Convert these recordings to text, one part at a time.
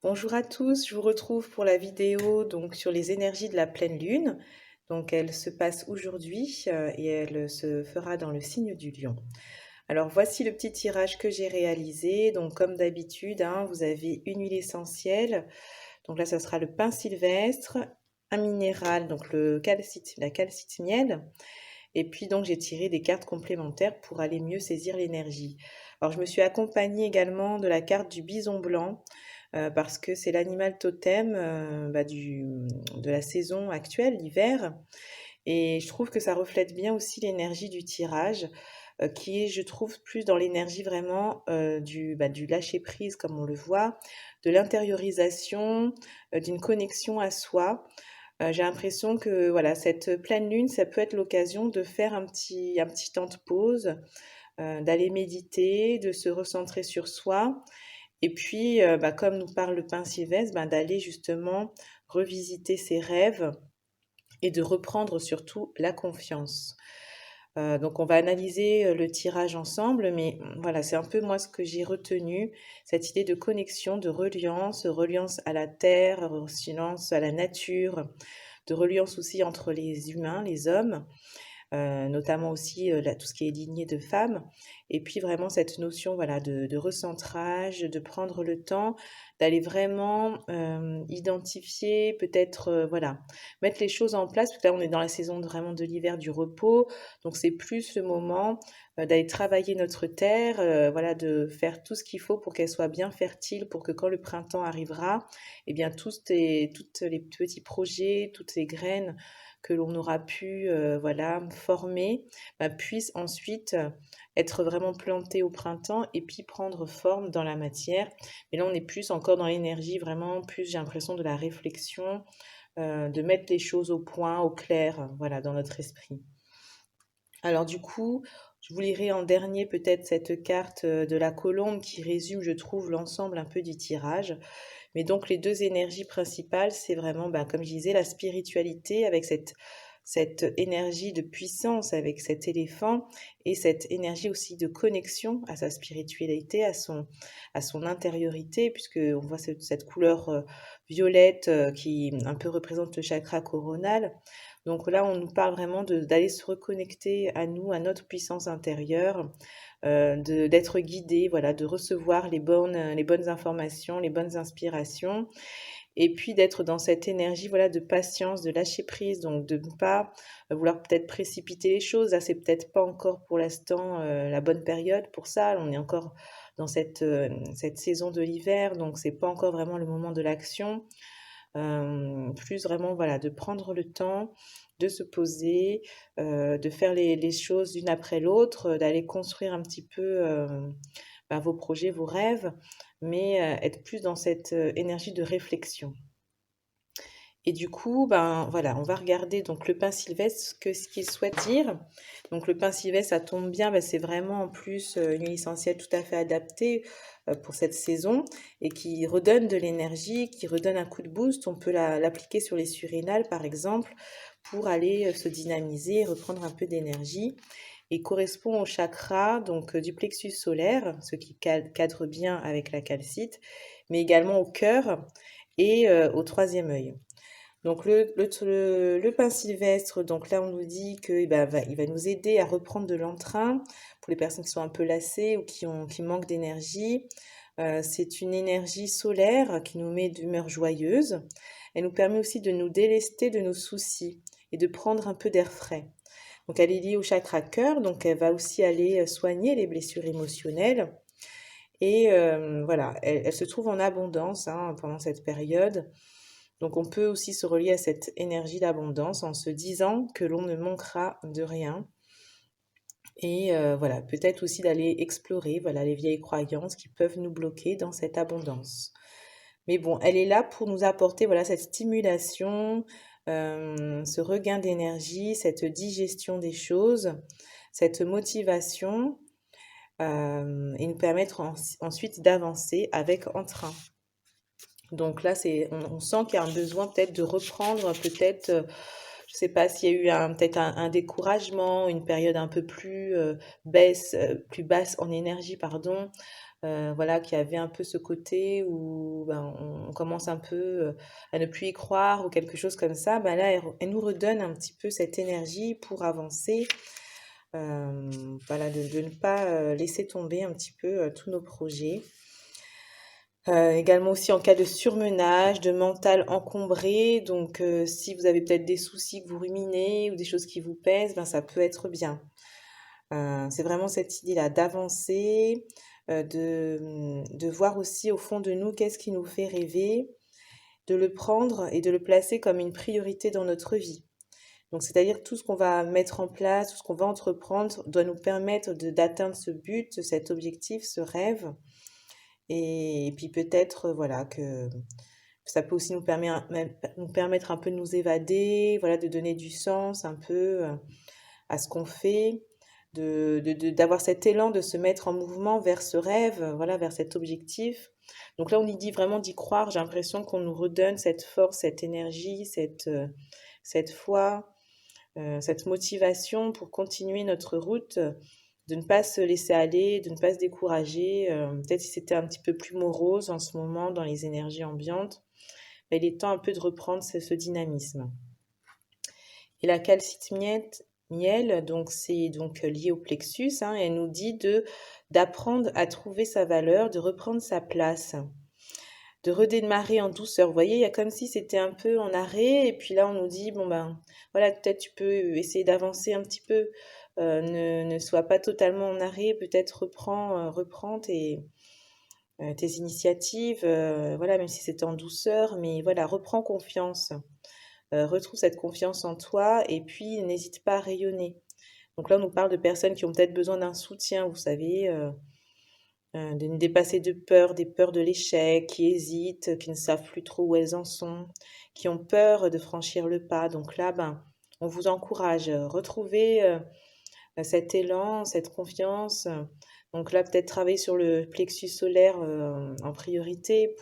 Bonjour à tous, je vous retrouve pour la vidéo donc sur les énergies de la pleine lune. Donc elle se passe aujourd'hui et elle se fera dans le signe du lion. Alors voici le petit tirage que j'ai réalisé. Donc comme d'habitude, hein, vous avez une huile essentielle. Donc là, ça sera le pin sylvestre, un minéral, donc la calcite miel. Et puis donc j'ai tiré des cartes complémentaires pour aller mieux saisir l'énergie. Alors je me suis accompagnée également de la carte du bison blanc parce que c'est l'animal totem de la saison actuelle, l'hiver. Et je trouve que ça reflète bien aussi l'énergie du tirage, qui est, je trouve, plus dans l'énergie vraiment du lâcher prise, comme on le voit, de l'intériorisation, d'une connexion à soi. J'ai l'impression que voilà, cette pleine lune, ça peut être l'occasion de faire un petit temps de pause, d'aller méditer, de se recentrer sur soi et puis, comme nous parle le Pin Sylvestre, d'aller justement revisiter ses rêves et de reprendre surtout la confiance. Donc on va analyser, le tirage ensemble, mais voilà, c'est un peu moi ce que j'ai retenu, cette idée de connexion, de reliance à la terre, reliance à la nature, de reliance aussi entre les humains, les hommes, notamment aussi tout ce qui est lignée de femmes. Et puis vraiment cette notion voilà, de recentrage, de prendre le temps, d'aller vraiment identifier, peut-être voilà, mettre les choses en place. Parce que là, on est dans la saison vraiment de l'hiver, du repos. Donc c'est plus le moment d'aller travailler notre terre, voilà, de faire tout ce qu'il faut pour qu'elle soit bien fertile, pour que quand le printemps arrivera, eh bien toutes les petits projets, toutes ces graines que l'on aura pu voilà, former, puissent ensuite être vraiment plantées au printemps et puis prendre forme dans la matière. Mais là, on est plus encore dans l'énergie, vraiment plus, j'ai l'impression, de la réflexion, de mettre les choses au point, au clair, voilà, dans notre esprit. Alors du coup, je vous lirai en dernier peut-être cette carte de la colombe qui résume, je trouve, l'ensemble un peu du tirage. Mais donc les deux énergies principales, c'est vraiment, comme je disais, la spiritualité avec cette énergie de puissance avec cet éléphant et cette énergie aussi de connexion à sa spiritualité, à son intériorité, puisque on voit cette couleur violette qui un peu représente le chakra coronal. Donc là, on nous parle vraiment d'aller se reconnecter à nous, à notre puissance intérieure, d'être guidé, voilà, de recevoir les bonnes informations, les bonnes inspirations, et puis d'être dans cette énergie, voilà, de patience, de lâcher prise, donc de ne pas vouloir peut-être précipiter les choses. Là, c'est peut-être pas encore pour l'instant la bonne période pour ça. On est encore dans cette saison de l'hiver, donc c'est pas encore vraiment le moment de l'action. Plus vraiment, voilà, de prendre le temps, de se poser, de faire les choses l'une après l'autre, d'aller construire un petit peu vos projets, vos rêves, mais être plus dans cette énergie de réflexion. Et du coup, voilà, on va regarder donc le pain sylvestre, ce qu'il souhaite dire. Donc le pain sylvestre, ça tombe bien, c'est vraiment en plus une huile essentielle tout à fait adaptée pour cette saison et qui redonne de l'énergie, qui redonne un coup de boost. On peut l'appliquer sur les surrénales, par exemple, pour aller se dynamiser, reprendre un peu d'énergie. Et correspond au chakra donc du plexus solaire, ce qui cadre bien avec la calcite, mais également au cœur et au troisième œil. Donc le pain sylvestre, donc là on nous dit que il va nous aider à reprendre de l'entrain pour les personnes qui sont un peu lassées ou qui manquent d'énergie. C'est une énergie solaire qui nous met d'humeur joyeuse. Elle nous permet aussi de nous délester de nos soucis et de prendre un peu d'air frais. Donc elle est liée au chakra cœur, donc elle va aussi aller soigner les blessures émotionnelles. Et voilà, elle se trouve en abondance hein, pendant cette période. Donc on peut aussi se relier à cette énergie d'abondance en se disant que l'on ne manquera de rien. Et voilà, peut-être aussi d'aller explorer voilà, les vieilles croyances qui peuvent nous bloquer dans cette abondance. Mais bon, elle est là pour nous apporter voilà, cette stimulation, ce regain d'énergie, cette digestion des choses, cette motivation, et nous permettre ensuite d'avancer avec entrain. Donc là, on sent qu'il y a un besoin peut-être de reprendre, peut-être, je sais pas s'il y a eu peut-être un découragement, une période un peu plus basse en énergie, pardon. voilà, qui avait un peu ce côté où ben, on commence un peu à ne plus y croire ou quelque chose comme ça, ben là, elle nous redonne un petit peu cette énergie pour avancer, voilà, de ne pas laisser tomber un petit peu tous nos projets. Également aussi en cas de surmenage, de mental encombré, donc si vous avez peut-être des soucis que vous ruminez ou des choses qui vous pèsent, ben ça peut être bien. C'est vraiment cette idée-là d'avancer, de voir aussi au fond de nous qu'est-ce qui nous fait rêver, de le prendre et de le placer comme une priorité dans notre vie. Donc c'est-à-dire tout ce qu'on va mettre en place, tout ce qu'on va entreprendre doit nous permettre d'atteindre ce but, cet objectif, ce rêve. Et puis peut-être, voilà, que ça peut aussi nous permettre un peu de nous évader, voilà, de donner du sens un peu à ce qu'on fait, d'avoir cet élan de se mettre en mouvement vers ce rêve, voilà, vers cet objectif. Donc là, on y dit vraiment d'y croire. J'ai l'impression qu'on nous redonne cette force, cette énergie, cette foi, cette motivation pour continuer notre route, de ne pas se laisser aller, de ne pas se décourager. Peut-être si c'était un petit peu plus morose en ce moment dans les énergies ambiantes, mais il est temps un peu de reprendre ce dynamisme. Et la calcite miel, donc c'est donc lié au plexus, hein, elle nous dit d'apprendre à trouver sa valeur, de reprendre sa place, de redémarrer en douceur. Vous voyez, il y a comme si c'était un peu en arrêt, et puis là on nous dit, bon ben voilà, peut-être tu peux essayer d'avancer un petit peu, ne sois pas totalement en arrêt, peut-être reprends tes initiatives, voilà, même si c'est en douceur, mais voilà, reprends confiance. Retrouve cette confiance en toi et puis n'hésite pas à rayonner. Donc là, on nous parle de personnes qui ont peut-être besoin d'un soutien, vous savez, de ne dépasser de peur, des peurs de l'échec, qui hésitent, qui ne savent plus trop où elles en sont, qui ont peur de franchir le pas. Donc là, ben, on vous encourage, retrouvez cet élan, cette confiance. Donc là, peut-être travailler sur le plexus solaire en priorité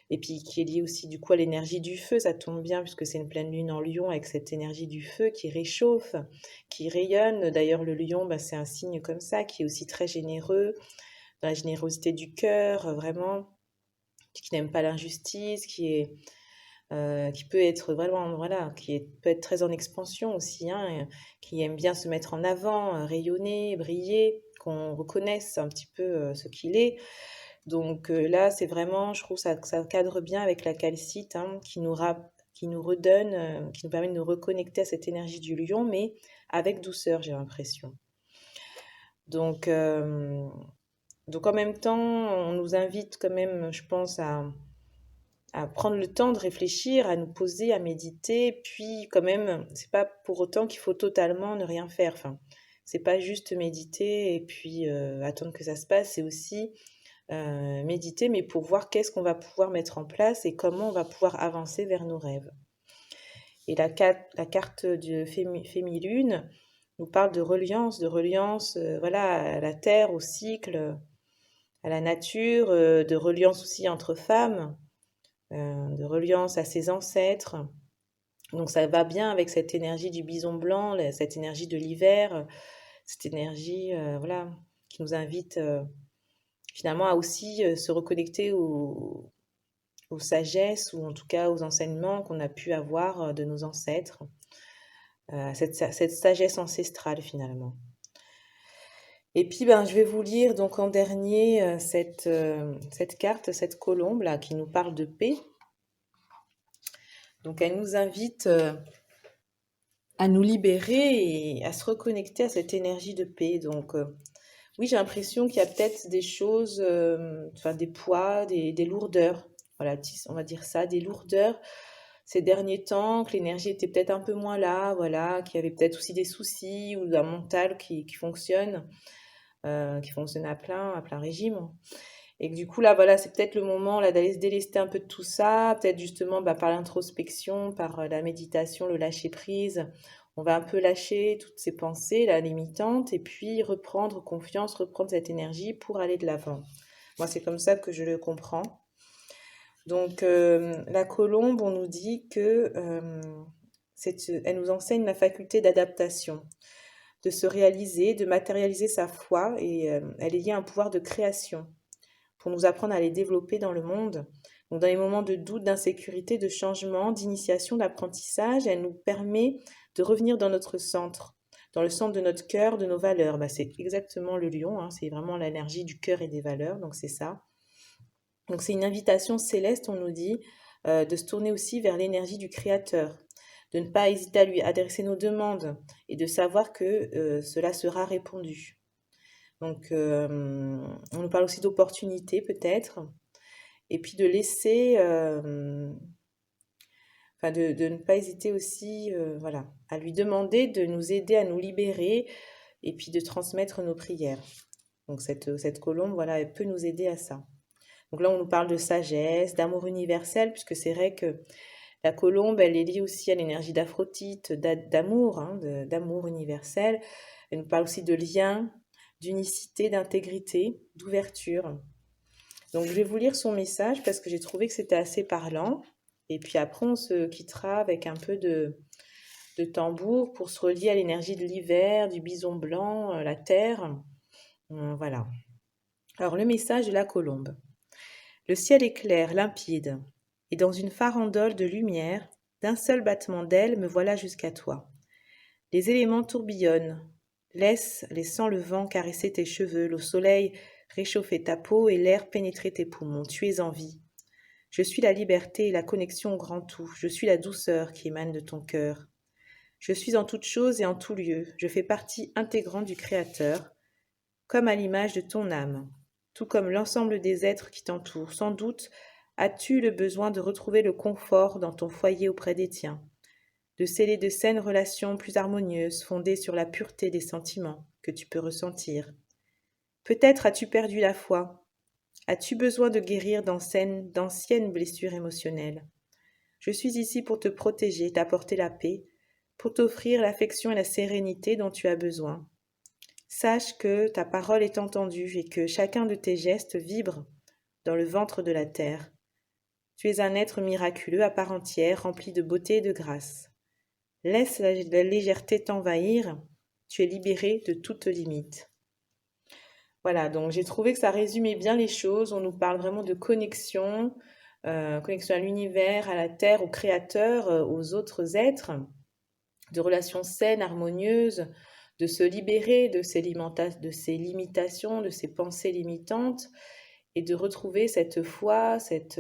et puis qui est lié aussi du coup à l'énergie du feu, ça tombe bien puisque c'est une pleine lune en lion avec cette énergie du feu qui réchauffe, qui rayonne. D'ailleurs, le lion, bah, c'est un signe comme ça, qui est aussi très généreux, dans la générosité du cœur, vraiment, qui n'aime pas l'injustice, qui peut être vraiment, voilà, peut être très en expansion aussi, hein, qui aime bien se mettre en avant, rayonner, briller, qu'on reconnaisse un petit peu ce qu'il est. Donc là, c'est vraiment, je trouve que ça cadre bien avec la calcite, hein, qui nous redonne, qui nous permet de nous reconnecter à cette énergie du lion, mais avec douceur, j'ai l'impression. Donc, donc en même temps, on nous invite quand même, je pense, à prendre le temps de réfléchir, à nous poser, à méditer, puis quand même, c'est pas pour autant qu'il faut totalement ne rien faire. Enfin, c'est pas juste méditer et puis attendre que ça se passe, c'est aussi méditer, mais pour voir qu'est-ce qu'on va pouvoir mettre en place et comment on va pouvoir avancer vers nos rêves. Et la carte de Fémilune nous parle de reliance voilà, à la terre, au cycle, à la nature, de reliance aussi entre femmes, de reliance à ses ancêtres. Donc ça va bien avec cette énergie du bison blanc, cette énergie de l'hiver, cette énergie voilà, qui nous invite finalement à aussi se reconnecter aux sagesses ou en tout cas aux enseignements qu'on a pu avoir de nos ancêtres, cette sagesse ancestrale finalement. Et puis ben, je vais vous lire donc en dernier cette carte, cette colombe là qui nous parle de paix. Donc elle nous invite à nous libérer et à se reconnecter à cette énergie de paix. Donc oui, j'ai l'impression qu'il y a peut-être des choses, enfin des poids, des lourdeurs. Voilà, on va dire ça, des lourdeurs ces derniers temps, que l'énergie était peut-être un peu moins là, voilà, qu'il y avait peut-être aussi des soucis ou un mental qui fonctionne à plein régime. Et que du coup, là, voilà, c'est peut-être le moment là d'aller se délester un peu de tout ça, peut-être justement bah, par l'introspection, par la méditation, le lâcher prise. On va un peu lâcher toutes ces pensées là, limitantes et puis reprendre confiance, reprendre cette énergie pour aller de l'avant. Moi, c'est comme ça que je le comprends. Donc, la colombe, on nous dit que elle nous enseigne la faculté d'adaptation, de se réaliser, de matérialiser sa foi et elle est liée à un pouvoir de création. pour nous apprendre à les développer dans le monde. Donc, dans les moments de doute, d'insécurité, de changement, d'initiation, d'apprentissage, elle nous permet de revenir dans notre centre, dans le centre de notre cœur, de nos valeurs. Bah, c'est exactement le lion, hein, c'est vraiment l'énergie du cœur et des valeurs, donc c'est ça. Donc c'est une invitation céleste, on nous dit, de se tourner aussi vers l'énergie du Créateur, de ne pas hésiter à lui adresser nos demandes et de savoir que cela sera répondu. Donc on nous parle aussi d'opportunités peut-être, et puis de laisser, enfin de ne pas hésiter aussi, voilà, à lui demander de nous aider à nous libérer et puis de transmettre nos prières. Donc cette colombe, voilà, elle peut nous aider à ça. Donc là, on nous parle de sagesse, d'amour universel, puisque c'est vrai que la colombe, elle est liée aussi à l'énergie d'Aphrodite, d'amour, hein, d'amour universel. Elle nous parle aussi de lien, d'unicité, d'intégrité, d'ouverture. Donc je vais vous lire son message parce que j'ai trouvé que c'était assez parlant. Et puis après, on se quittera avec un peu de tambour pour se relier à l'énergie de l'hiver, du bison blanc, la terre. Voilà. Alors le message de la colombe. Le ciel est clair, limpide, et dans une farandole de lumière, d'un seul battement d'ailes, me voilà jusqu'à toi. Les éléments tourbillonnent. Laissant le vent caresser tes cheveux, le soleil réchauffer ta peau et l'air pénétrer tes poumons. Tu es en vie. Je suis la liberté et la connexion au grand tout. Je suis la douceur qui émane de ton cœur. Je suis en toute chose et en tout lieu. Je fais partie intégrante du Créateur, comme à l'image de ton âme, tout comme l'ensemble des êtres qui t'entourent. Sans doute as-tu le besoin de retrouver le confort dans ton foyer auprès des tiens, de sceller de saines relations plus harmonieuses fondées sur la pureté des sentiments que tu peux ressentir. Peut-être as-tu perdu la foi. As-tu besoin de guérir d'anciennes blessures émotionnelles? Je suis ici pour te protéger, t'apporter la paix, pour t'offrir l'affection et la sérénité dont tu as besoin. Sache que ta parole est entendue et que chacun de tes gestes vibre dans le ventre de la terre. Tu es un être miraculeux à part entière, rempli de beauté et de grâce. Laisse la légèreté t'envahir, tu es libéré de toute limite. Voilà, donc j'ai trouvé que ça résumait bien les choses. On nous parle vraiment de connexion, connexion à l'univers, à la terre, au créateur, aux autres êtres, de relations saines, harmonieuses, de se libérer de ses limitations, de ses pensées limitantes, et de retrouver cette foi, cette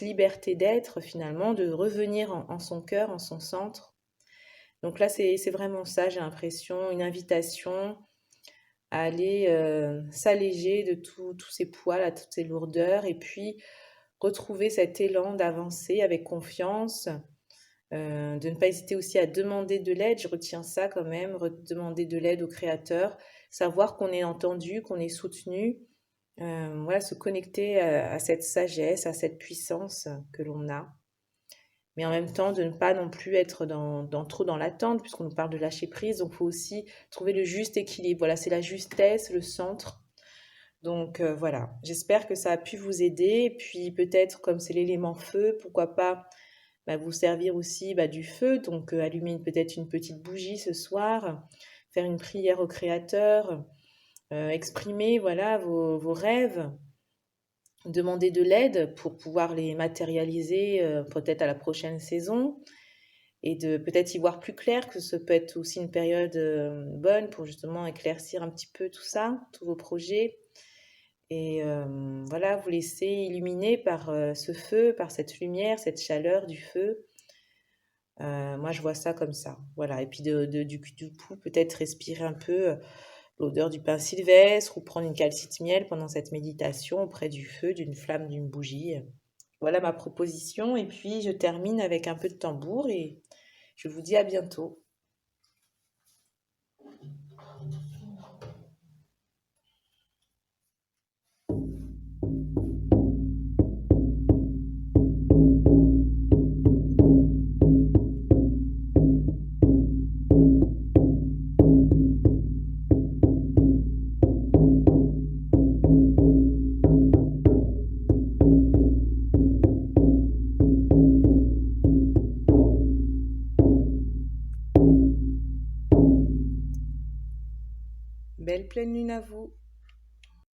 liberté d'être finalement, de revenir en son cœur, en son centre. Donc là, c'est vraiment ça, j'ai l'impression, une invitation à aller s'alléger de tous ces poids, là, toutes ces lourdeurs, et puis retrouver cet élan d'avancer avec confiance, de ne pas hésiter aussi à demander de l'aide, je retiens ça quand même, demander de l'aide au Créateur, savoir qu'on est entendu, qu'on est soutenu, voilà, se connecter à cette sagesse, à cette puissance que l'on a. Mais en même temps, de ne pas non plus être trop dans l'attente, puisqu'on nous parle de lâcher prise. Donc, il faut aussi trouver le juste équilibre. Voilà, c'est la justesse, le centre. Donc, voilà. J'espère que ça a pu vous aider. Et puis, peut-être, comme c'est l'élément feu, pourquoi pas vous servir aussi du feu. Donc, allumer peut-être une petite bougie ce soir, faire une prière au Créateur, exprimer, voilà, vos rêves. Demander de l'aide pour pouvoir les matérialiser peut-être à la prochaine saison et de peut-être y voir plus clair, que ce peut être aussi une période bonne pour justement éclaircir un petit peu tout ça, tous vos projets et voilà, vous laisser illuminer par ce feu, par cette lumière, cette chaleur du feu. Moi je vois ça comme ça, voilà. Et puis du coup peut-être respirer un peu l'odeur du pain sylvestre ou prendre une calcite miel pendant cette méditation auprès du feu, d'une flamme, d'une bougie. Voilà ma proposition. Et puis, je termine avec un peu de tambour et je vous dis à bientôt. Belle pleine lune à vous.